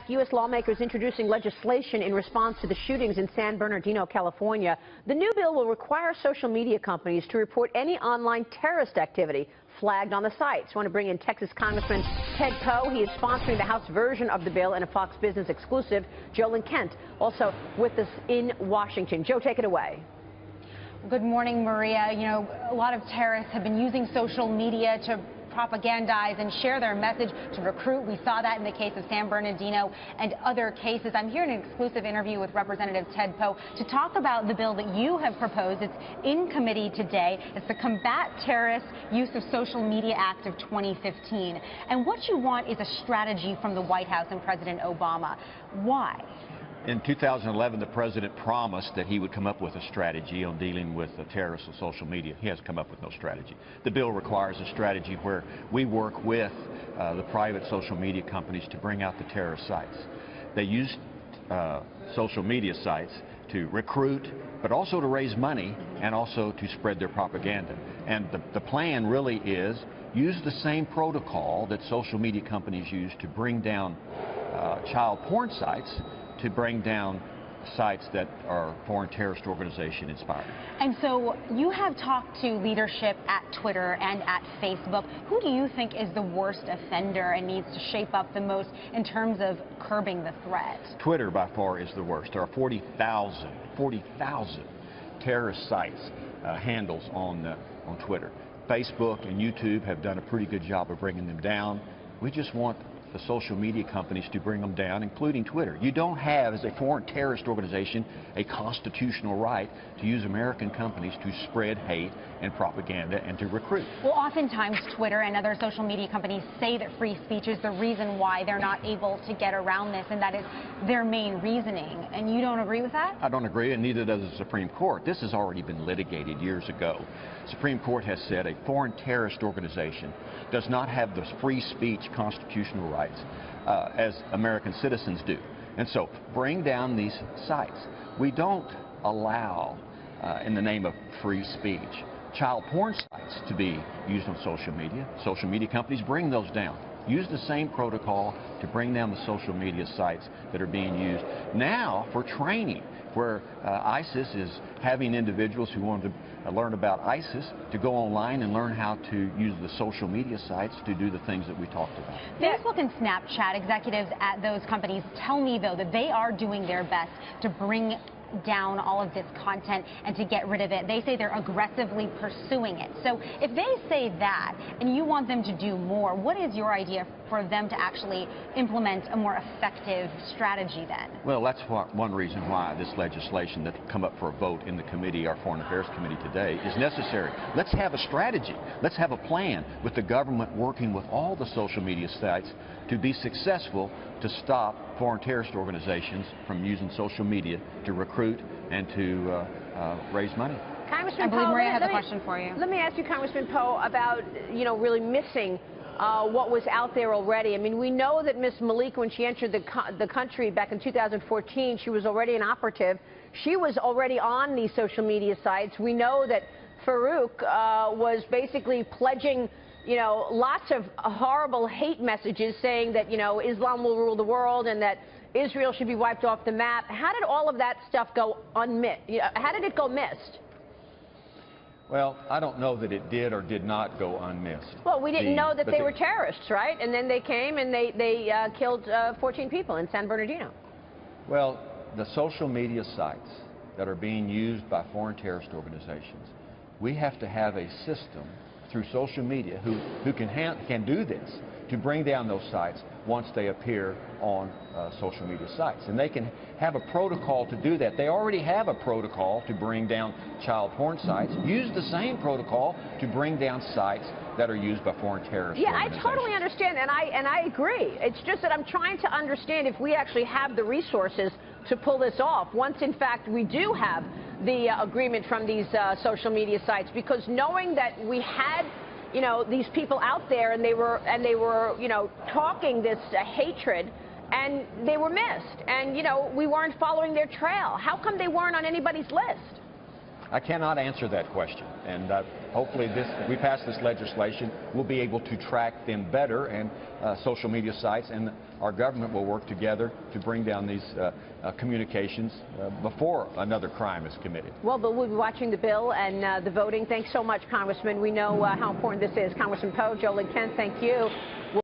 U.S. lawmakers introducing legislation in response to the shootings in San Bernardino, California. The new bill will require social media companies to report any online terrorist activity flagged on the sites. I want to bring in Texas Congressman Ted Poe. He is sponsoring the House version of the bill in a Fox Business exclusive. Joe Lynn Kent also with us in Washington. Joe, take it away. Good morning, Maria. You know, a lot of terrorists have been using social media to propagandize and share their message, to recruit. We saw that in the case of San Bernardino and other cases. I'm here in an exclusive interview with Representative Ted Poe to talk about the bill that you have proposed. It's in committee today. It's the Combat Terrorist Use of Social Media Act of 2015. And what you want is a strategy from the White House and President Obama. Why? In 2011, the president promised that he would come up with a strategy on dealing with the terrorists of social media. He hasn't come up with no strategy. The bill requires a strategy where we work with the private social media companies to bring out the terrorist sites. They use social media sites to recruit, but also to raise money and also to spread their propaganda. And the plan really is use the same protocol that social media companies use to bring down child porn sites, to bring down sites that are foreign terrorist organization inspired. And so you have talked to leadership at Twitter and at Facebook. Who do you think is the worst offender and needs to shape up the most in terms of curbing the threat? Twitter by far is the worst. There are 40,000 terrorist sites, handles on Twitter. Facebook and YouTube have done a pretty good job of bringing them down. We just want the social media companies to bring them down, including Twitter. You don't have, as a foreign terrorist organization, a constitutional right to use American companies to spread hate and propaganda and to recruit. Well, oftentimes Twitter and other social media companies say that free speech is the reason why they're not able to get around this, and that is their main reasoning. And you don't agree with that? I don't agree, and neither does the Supreme Court. This has already been litigated years ago. The Supreme Court has said a foreign terrorist organization does not have the free speech constitutional rights as American citizens do. And so bring down these sites. We don't allow, in the name of free speech, child porn sites to be used on social media. Social media companies bring those down. Use the same protocol to bring down the social media sites that are being used now for training, where ISIS is having individuals who want to learn about ISIS to go online and learn how to use the social media sites to do the things that we talked about. Facebook and Snapchat executives at those companies tell me, though, that they are doing their best to bring down all of this content and to get rid of it. They say they're aggressively pursuing it. So if they say that and you want them to do more, what is your idea for them to actually implement a more effective strategy then? Well, that's one reason why this legislation that come up for a vote in the committee, our Foreign Affairs Committee today, is necessary. Let's have a strategy. Let's have a plan with the government working with all the social media sites to be successful to stop foreign terrorist organizations from using social media to recruit and to raise money. Congressman I believe Poe, Maria has a question for you. Let me ask you, Congressman Poe, about, really missing what was out there already. I mean, we know that Ms. Malik, when she entered the country back in 2014, she was already an operative. She was already on these social media sites. We know that Farouk was basically pledging lots of horrible hate messages saying that, Islam will rule the world and that Israel should be wiped off the map. How did all of that stuff go unmissed? How did it go missed? Well, I don't know that it did or did not go unmissed. Well, we didn't know that they were terrorists, right? And then they came and they killed 14 people in San Bernardino. Well, the social media sites that are being used by foreign terrorist organizations, we have to have a system through social media who can do this, to bring down those sites once they appear on social media sites. And they can have a protocol to do that. They already have a protocol to bring down child porn sites. Use the same protocol to bring down sites that are used by foreign terrorist organizations. I totally understand, and I agree. It's just that I'm trying to understand if we actually have the resources to pull this off, once in fact we do have the agreement from these social media sites, because knowing that we had these people out there and they were talking this hatred, and they were missed, and we weren't following their trail. How come they weren't on anybody's list? I cannot answer that question, and hopefully we pass this legislation, we'll be able to track them better, and social media sites and our government will work together to bring down these communications before another crime is committed. Well, but we'll be watching the bill and the voting. Thanks so much, Congressman. We know how important this is. Congressman Poe, Jo Ling Kent, thank you.